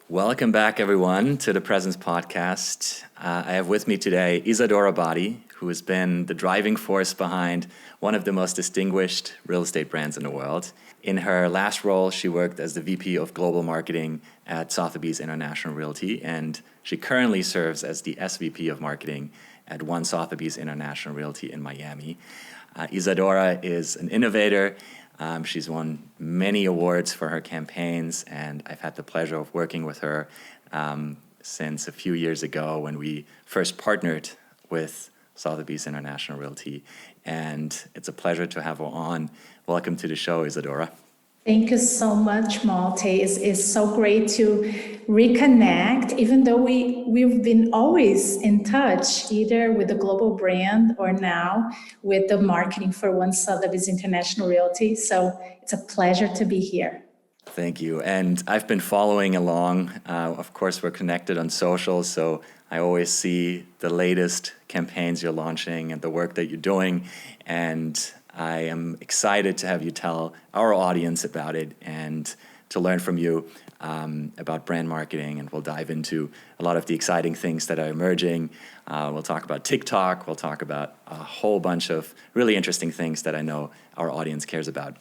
Welcome back, everyone, to the Presence Podcast. I have with me today Isadora Badi, who has been the driving force behind one of the most distinguished real estate brands in the world. In her last role, she worked as the VP of Global Marketing at Sotheby's International Realty, and she currently serves as the SVP of Marketing at One Sotheby's International Realty in Miami. Isadora is an innovator. She's won many awards for her campaigns, and I've had the pleasure of working with her since a few years ago when we first partnered with Sotheby's International Realty. And it's a pleasure to have her on. Welcome to the show, Isadora. Thank you so much, Malte. It's so great to reconnect, even though we've been always in touch, either with the global brand or now with the marketing for One Sotheby's International Realty. So it's a pleasure to be here. Thank you. And I've been following along. Of course, we're connected on social, so I always see the latest campaigns you're launching and the work that you're doing. And I am excited to have you tell our audience about it and to learn from you about brand marketing. And we'll dive into a lot of the exciting things that are emerging. We'll talk about TikTok. We'll talk about a whole bunch of really interesting things that I know our audience cares about.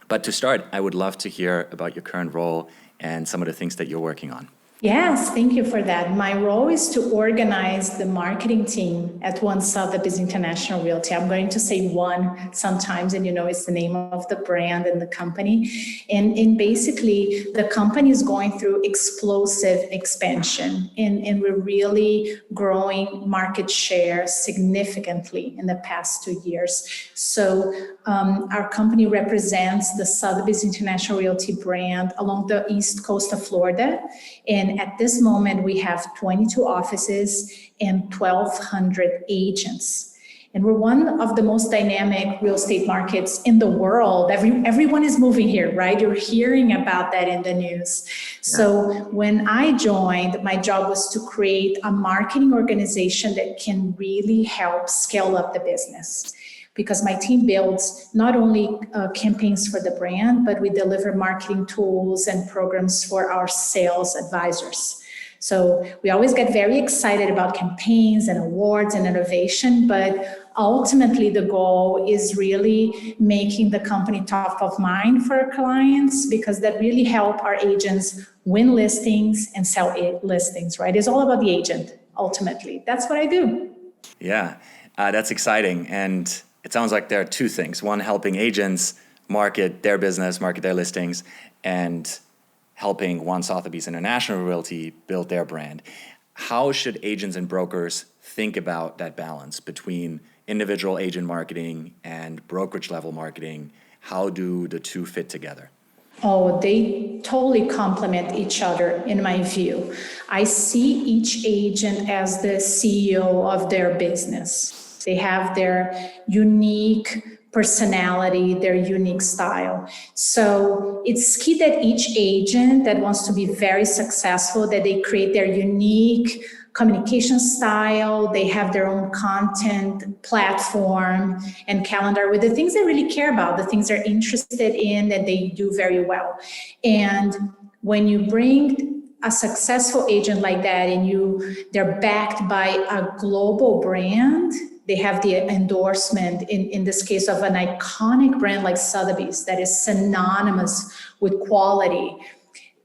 But to start, I would love to hear about your current role and some of the things that you're working on. Yes, thank you for that. My role is to organize the marketing team at One Sotheby's International Realty. I'm going to say one sometimes, and it's the name of the brand and the company. And basically, the company is going through explosive expansion, and we're really growing market share significantly in the past 2 years. So our company represents the Sotheby's International Realty brand along the east coast of Florida. And at this moment, we have 22 offices and 1,200 agents. And we're one of the most dynamic real estate markets in the world. Everyone is moving here, right? You're hearing about that in the news. So when I joined, my job was to create a marketing organization that can really help scale up the business. Because my team builds not only campaigns for the brand, but we deliver marketing tools and programs for our sales advisors. So we always get very excited about campaigns and awards and innovation, but ultimately the goal is really making the company top of mind for our clients, because that really help our agents win listings and sell listings, right? It's all about the agent, ultimately. That's what I do. Yeah, that's exciting. And it sounds like there are two things. One, helping agents market their business, market their listings, and helping One Sotheby's International Realty build their brand. How should agents and brokers think about that balance between individual agent marketing and brokerage level marketing? How do the two fit together? Oh, they totally complement each other, in my view. I see each agent as the CEO of their business. They have their unique personality, their unique style. So it's key that each agent that wants to be very successful, that they create their unique communication style, they have their own content platform and calendar with the things they really care about, the things they're interested in, that they do very well. And when you bring a successful agent like that and they're backed by a global brand, they have the endorsement, in this case, of an iconic brand like Sotheby's that is synonymous with quality.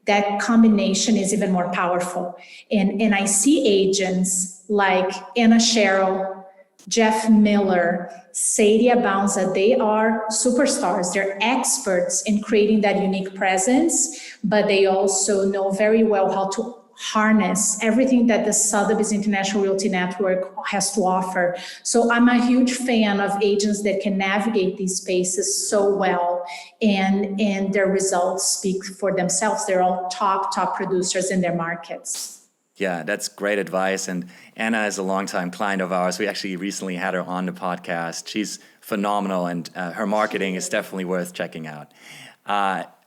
That combination is even more powerful. And I see agents like Anna Sherrill, Jeff Miller, Sadia Bounza. They are superstars. They're experts in creating that unique presence, but they also know very well how to harness everything that the Sotheby's International Realty Network has to offer. So I'm a huge fan of agents that can navigate these spaces so well, and their results speak for themselves. They're all top producers in their markets. Yeah, that's great advice. And Anna is a longtime client of ours. We actually recently had her on the podcast. She's phenomenal, and her marketing is definitely worth checking out.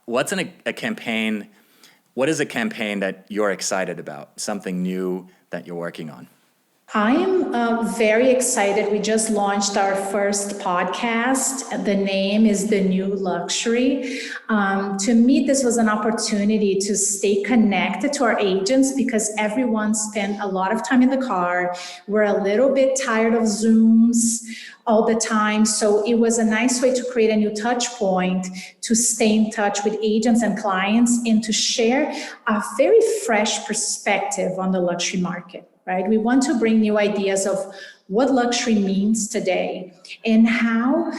What's in a campaign? What is a campaign that you're excited about? Something new that you're working on? I am very excited. We just launched our first podcast. The name is The New Luxury. To me, this was an opportunity to stay connected to our agents because everyone spent a lot of time in the car. We're a little bit tired of Zooms all the time. So it was a nice way to create a new touch point, to stay in touch with agents and clients, and to share a very fresh perspective on the luxury market. Right? We want to bring new ideas of what luxury means today and how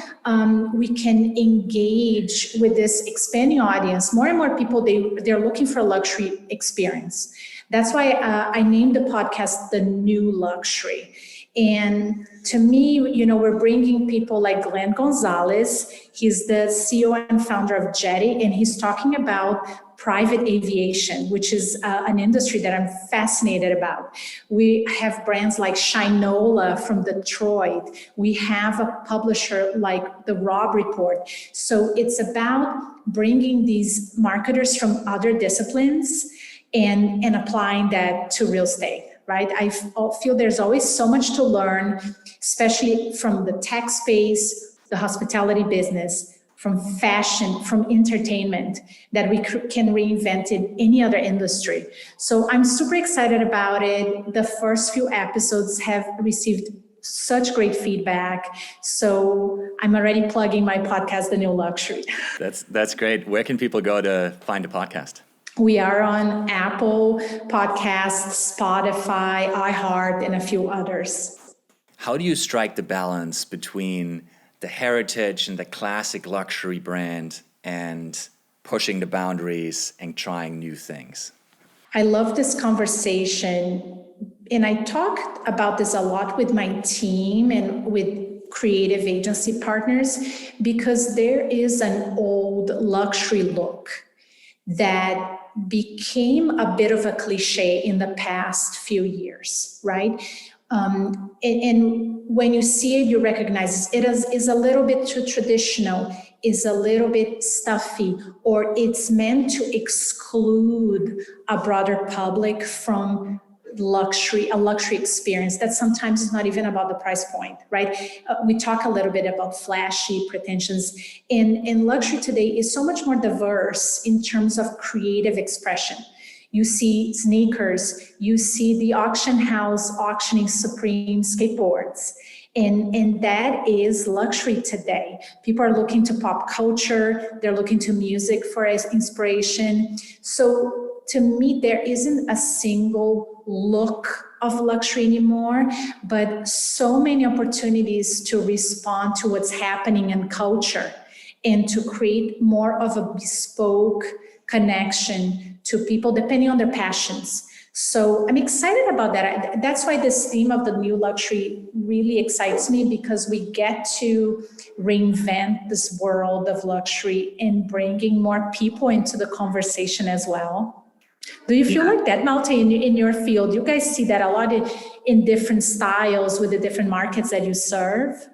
we can engage with this expanding audience. More and more people, they're looking for a luxury experience. That's why I named the podcast The New Luxury. And to me, we're bringing people like Glenn Gonzalez. He's the CEO and founder of Jetty, and he's talking about private aviation, which is an industry that I'm fascinated about. We have brands like Shinola from Detroit. We have a publisher like the Robb Report. So it's about bringing these marketers from other disciplines and applying that to real estate. Right? I feel there's always so much to learn, especially from the tech space, the hospitality business, from fashion, from entertainment, that we can reinvent in any other industry. So I'm super excited about it. The first few episodes have received such great feedback. So I'm already plugging my podcast, The New Luxury. That's great. Where can people go to find a podcast? We are on Apple Podcasts, Spotify, iHeart, and a few others. How do you strike the balance between the heritage and the classic luxury brand and pushing the boundaries and trying new things? I love this conversation. And I talked about this a lot with my team and with creative agency partners, because there is an old luxury look that became a bit of a cliche in the past few years, right? And when you see it, you recognize it is a little bit too traditional, is a little bit stuffy, or it's meant to exclude a broader public from a luxury experience that sometimes is not even about the price point, right? We talk a little bit about flashy pretensions, and luxury today is so much more diverse in terms of creative expression. You see sneakers, you see the auction house auctioning Supreme skateboards. And that is luxury today. People are looking to pop culture, they're looking to music for inspiration. So to me, there isn't a single look of luxury anymore, but so many opportunities to respond to what's happening in culture and to create more of a bespoke connection to people depending on their passions. So I'm excited about that. That's why this theme of the new luxury really excites me, because we get to reinvent this world of luxury and bringing more people into the conversation as well. Do you feel like that, Malte, in your field? You guys see that a lot in different styles with the different markets that you serve?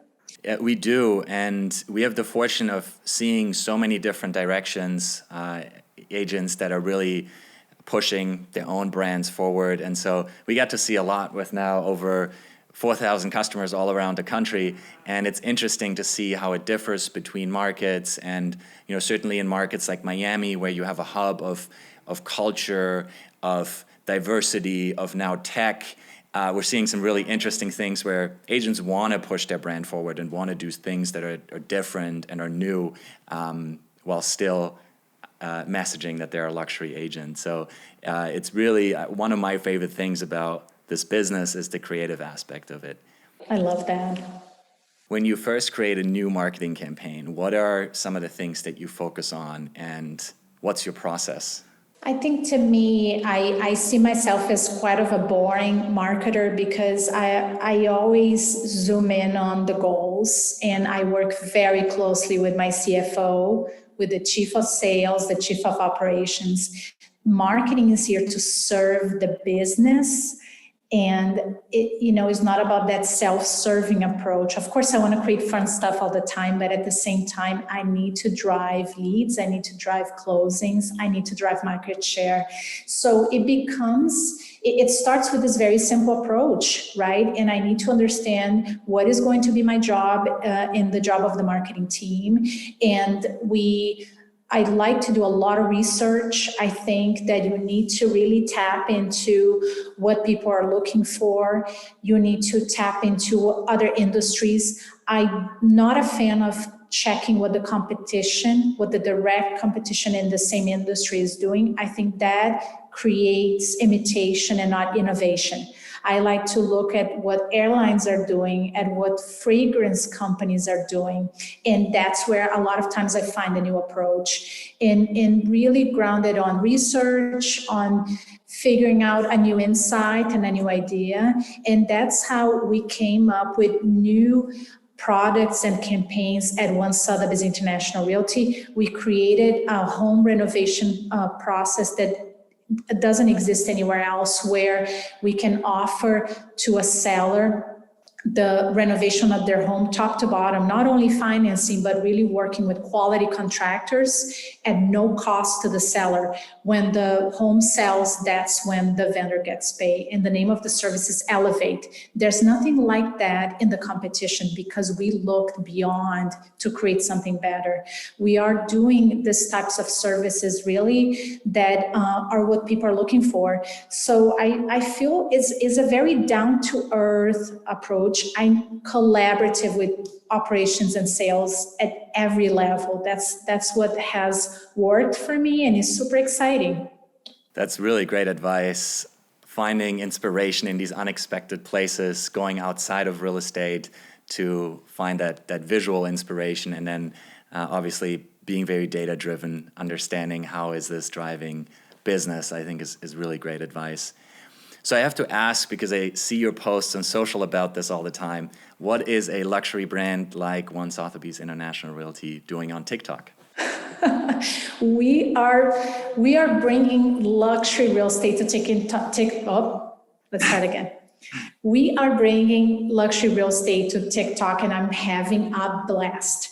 Yeah, we do. And we have the fortune of seeing so many different directions, agents that are really pushing their own brands forward. And so we got to see a lot with now over 4,000 customers all around the country. And it's interesting to see how it differs between markets. And, certainly in markets like Miami, where you have a hub of culture, of diversity, of now tech, we're seeing some really interesting things where agents want to push their brand forward and want to do things that are different and are new, while still messaging that they're a luxury agent. So it's really one of my favorite things about this business is the creative aspect of it. I love that. When you first create a new marketing campaign, what are some of the things that you focus on, and what's your process? I think to me, I see myself as quite of a boring marketer, because I always zoom in on the goals, and I work very closely with my CFO, with the chief of sales, the chief of operations. Marketing is here to serve the business And it's not about that self-serving approach. Of course, I want to create fun stuff all the time, but at the same time, I need to drive leads, I need to drive closings, I need to drive market share. So it starts with this very simple approach, right? And I need to understand what is going to be my job in the job of the marketing team. And I'd like to do a lot of research. I think that you need to really tap into what people are looking for. You need to tap into other industries. I'm not a fan of checking what the direct competition in the same industry is doing. I think that creates imitation and not innovation. I like to look at what airlines are doing, at what fragrance companies are doing. And that's where a lot of times I find a new approach and really grounded on research, on figuring out a new insight and a new idea. And that's how we came up with new products and campaigns at Sotheby's International Realty. We created a home renovation process that doesn't exist anywhere else, where we can offer to a seller the renovation of their home top to bottom, not only financing, but really working with quality contractors at no cost to the seller. When the home sells, that's when the vendor gets paid. And the name of the service is Elevate. There's nothing like that in the competition because we looked beyond to create something better. We are doing these types of services really that are what people are looking for. So I feel is a very down-to-earth approach. I'm collaborative with operations and sales at every level. That's what has worked for me and is super exciting. That's really great advice. Finding inspiration in these unexpected places, going outside of real estate to find that visual inspiration, and then obviously being very data-driven, understanding how is this driving business, I think is really great advice. So I have to ask, because I see your posts on social about this all the time, what is a luxury brand like Sotheby's International Realty doing on TikTok? We are bringing luxury real estate to TikTok. Let's start again. We are bringing luxury real estate to TikTok, and I'm having a blast.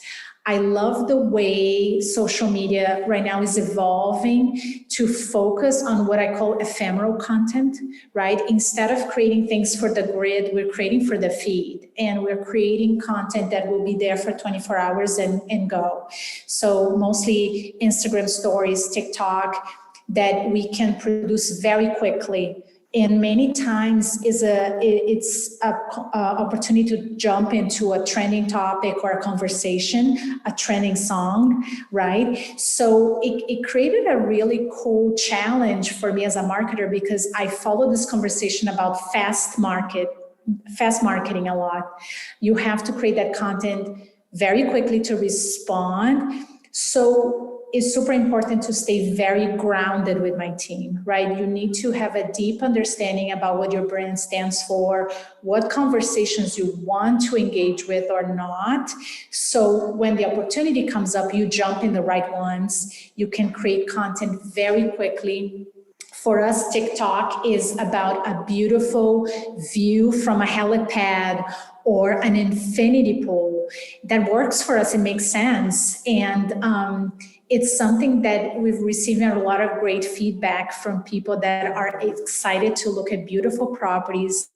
I love the way social media right now is evolving to focus on what I call ephemeral content, right? Instead of creating things for the grid, we're creating for the feed, and we're creating content that will be there for 24 hours and go. So mostly Instagram stories, TikTok, that we can produce very quickly. And many times it's a opportunity to jump into a trending topic or a conversation, a trending song, right? So it created a really cool challenge for me as a marketer, because I follow this conversation about fast marketing a lot. You have to create that content very quickly to respond. So it's super important to stay very grounded with my team, right? You need to have a deep understanding about what your brand stands for, what conversations you want to engage with or not. So when the opportunity comes up, you jump in the right ones. You can create content very quickly. For us, TikTok is about a beautiful view from a helipad or an infinity pool. That works for us, it makes sense. And it's something that we've received a lot of great feedback from people that are excited to look at beautiful properties.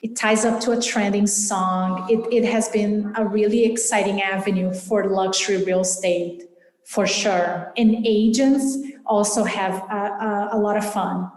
It ties up to a trending song. It has been a really exciting avenue for luxury real estate, for sure. And agents also have a lot of fun.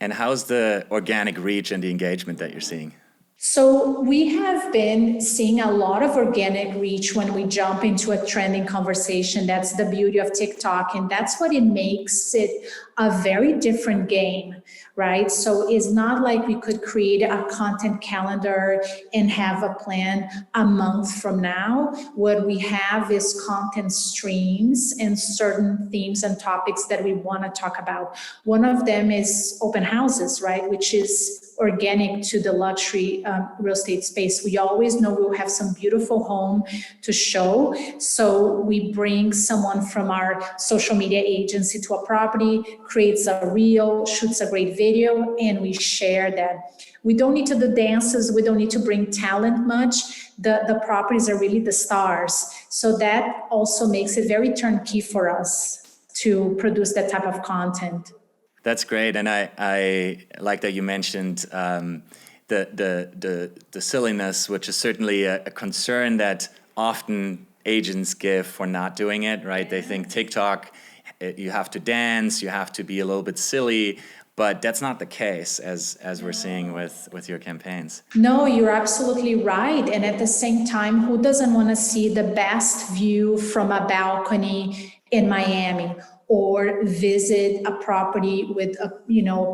And how's the organic reach and the engagement that you're seeing? So we have been seeing a lot of organic reach when we jump into a trending conversation. That's the beauty of TikTok, and that's what it makes it a very different game, right? So it's not like we could create a content calendar and have a plan a month from now. What we have is content streams and certain themes and topics that we want to talk about. One of them is open houses, right? Which is organic to the luxury real estate space. We always know we'll have some beautiful home to show. So we bring someone from our social media agency to a property, creates a reel, shoots a great video, and we share that. We don't need to do dances. We don't need to bring talent much. The properties are really the stars. So that also makes it very turnkey for us to produce that type of content. That's great. And I like that you mentioned the silliness, which is certainly a concern that often agents give for not doing it, right? They think TikTok, you have to dance, you have to be a little bit silly. But that's not the case, as we're seeing with your campaigns. No, you're absolutely right. And at the same time, who doesn't want to see the best view from a balcony in Miami, or visit a property with a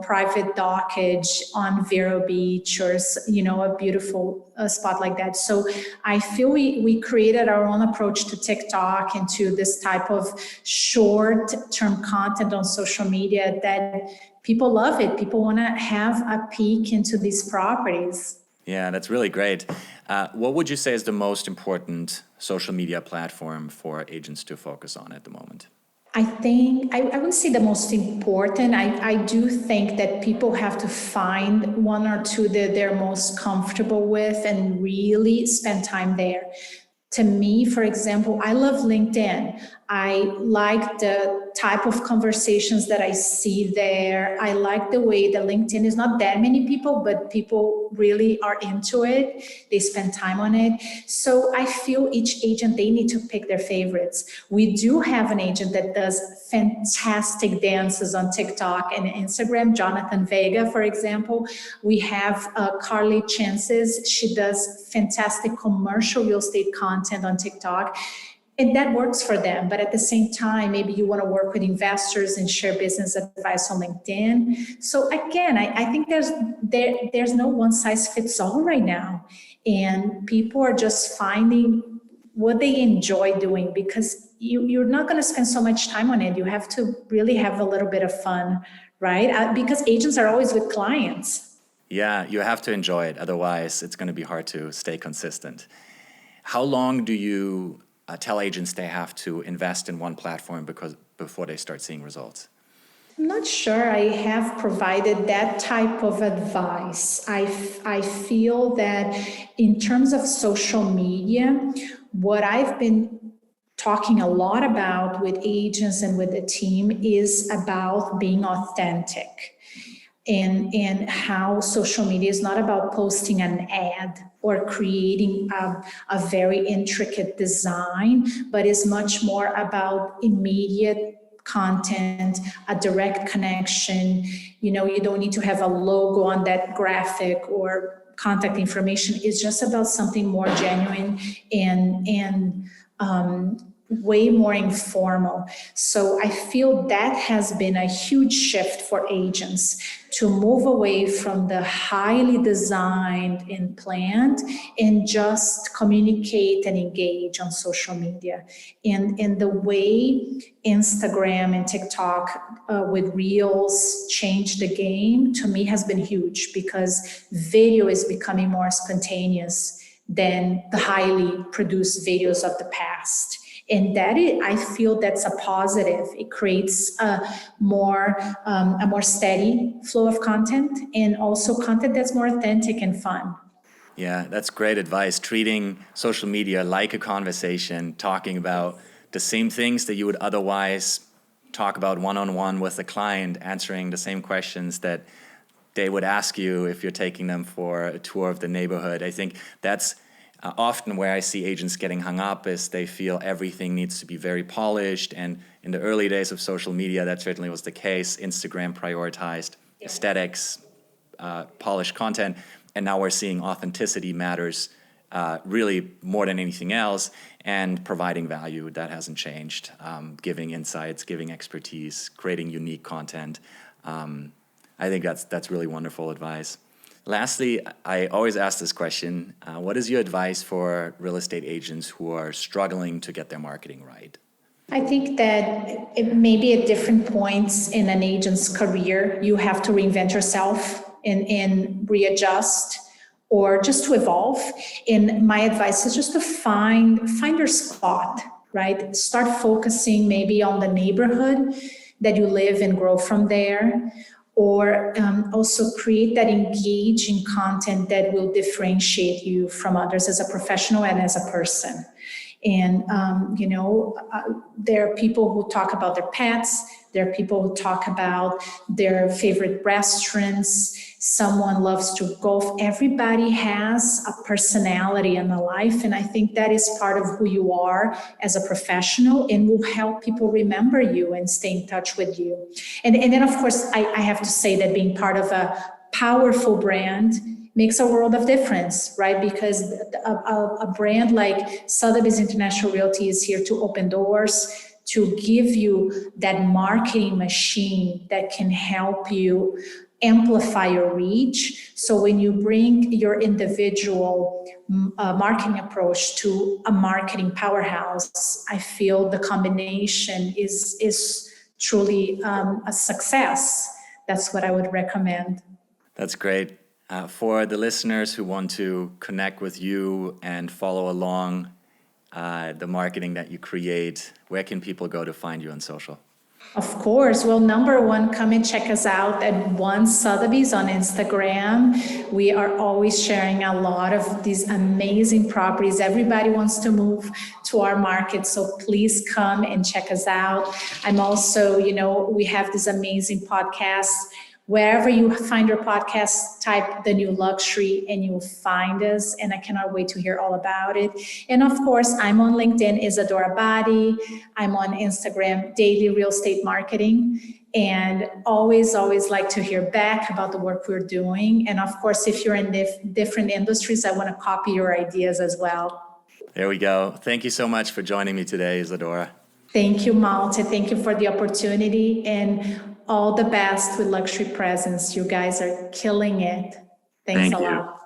private dockage on Vero Beach, or a beautiful spot like that? So I feel we created our own approach to TikTok and to this type of short-term content on social media that people love it. People want to have a peek into these properties. Yeah, that's really great. What would you say is the most important social media platform for agents to focus on at the moment? I think, I wouldn't say the most important. I do think that people have to find one or two that they're most comfortable with and really spend time there. To me, for example, I love LinkedIn. I like the type of conversations that I see there. I like the way that LinkedIn is not that many people, but people really are into it. They spend time on it. So I feel each agent, they need to pick their favorites. We do have an agent that does fantastic dances on TikTok and Instagram, Jonathan Vega, for example. We have Carly Chances. She does fantastic commercial real estate content on TikTok. And that works for them. But at the same time, maybe you want to work with investors and share business advice on LinkedIn. So again, I think there's no one size fits all right now. And people are just finding what they enjoy doing, because you're not going to spend so much time on it. You have to really have a little bit of fun, right? Because agents are always with clients. Yeah, you have to enjoy it. Otherwise, it's going to be hard to stay consistent. How long do you tell agents they have to invest in one platform before they start seeing results? I'm not sure I have provided that type of advice. I feel that in terms of social media, what I've been talking a lot about with agents and with the team is about being authentic. And how social media is not about posting an ad or creating a very intricate design, but is much more about immediate content, a direct connection. You don't need to have a logo on that graphic or contact information. It's just about something more genuine and way more informal. So I feel that has been a huge shift for agents to move away from the highly designed and planned and just communicate and engage on social media. And the way Instagram and TikTok with Reels changed the game, to me, has been huge, because video is becoming more spontaneous than the highly produced videos of the past. And I feel that's a positive. It creates a more steady flow of content, and also content that's more authentic and fun. Yeah, that's great advice. Treating social media like a conversation, talking about the same things that you would otherwise talk about one-on-one with a client, answering the same questions that they would ask you if you're taking them for a tour of the neighborhood. I think that's often where I see agents getting hung up, is they feel everything needs to be very polished. And in the early days of social media, that certainly was the case. Instagram prioritized aesthetics, polished content. And now we're seeing authenticity matters really more than anything else, and providing value. That hasn't changed. Giving insights, giving expertise, creating unique content. I think that's really wonderful advice. Lastly, I always ask this question. What is your advice for real estate agents who are struggling to get their marketing right? I think that it may be at different points in an agent's career, you have to reinvent yourself. and readjust or just to evolve. And my advice is just to find your spot, right? Start focusing maybe on the neighborhood that you live and grow from there, or also create that engaging content that will differentiate you from others as a professional and as a person. And, there are people who talk about their pets. There are people who talk about their favorite restaurants. Someone loves to golf. Everybody has a personality and a life. And I think that is part of who you are as a professional and will help people remember you and stay in touch with you. And then, of course, I have to say that being part of a powerful brand makes a world of difference, right? Because a brand like Sotheby's International Realty is here to open doors, to give you that marketing machine that can help you amplify your reach. So when you bring your individual marketing approach to a marketing powerhouse, I feel the combination is truly a success. That's what I would recommend. That's great. For the listeners who want to connect with you and follow along the marketing that you create, where can people go to find you on social? Of course. Well, number one, come and check us out at One Sotheby's on Instagram. We are always sharing a lot of these amazing properties. Everybody wants to move to our market, so please come and check us out. I'm also, we have this amazing podcast. Wherever you find your podcast, type The New Luxury and you'll find us. And I cannot wait to hear all about it. And of course, I'm on LinkedIn, Isadora Badi. I'm on Instagram, Daily Real Estate Marketing. And always like to hear back about the work we're doing. And of course, if you're in different industries, I want to copy your ideas as well. There we go. Thank you so much for joining me today, Isadora. Thank you, Malte. Thank you for the opportunity and all the best with Luxury Presence. You guys are killing it. Thanks a lot.